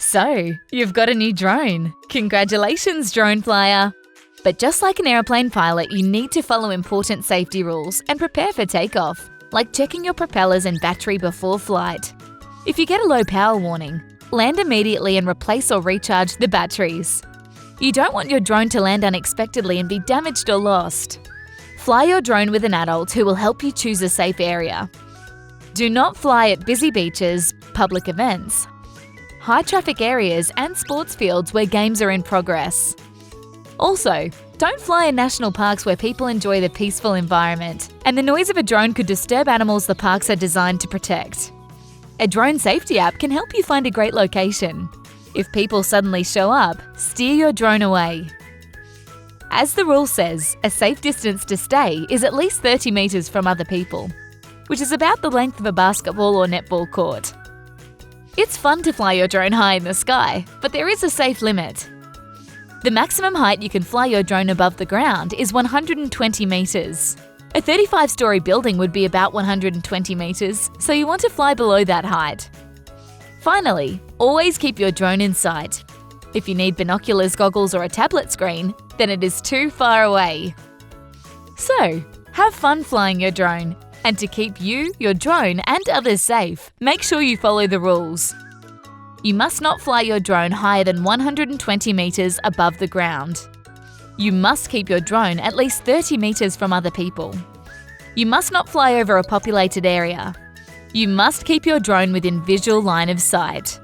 So, you've got a new drone. Congratulations, drone flyer! But just like an airplane pilot, you need to follow important safety rules and prepare for takeoff, like checking your propellers and battery before flight. If you get a low power warning, land immediately and replace or recharge the batteries. You don't want your drone to land unexpectedly and be damaged or lost. Fly your drone with an adult who will help you choose a safe area. Do not fly at busy beaches, public events, high traffic areas and sports fields where games are in progress. Also, don't fly in national parks where people enjoy the peaceful environment, and the noise of a drone could disturb animals the parks are designed to protect. A drone safety app can help you find a great location. If people suddenly show up, steer your drone away. As the rule says, a safe distance to stay is at least 30 metres from other people, which is about the length of a basketball or netball court. It's fun to fly your drone high in the sky, but there is a safe limit. The maximum height you can fly your drone above the ground is 120 metres. A 35-storey building would be about 120 metres, so you want to fly below that height. Finally, always keep your drone in sight. If you need binoculars, goggles or a tablet screen, then it is too far away. So, have fun flying your drone. And to keep you, your drone and others safe, make sure you follow the rules. You must not fly your drone higher than 120 metres above the ground. You must keep your drone at least 30 metres from other people. You must not fly over a populated area. You must keep your drone within visual line of sight.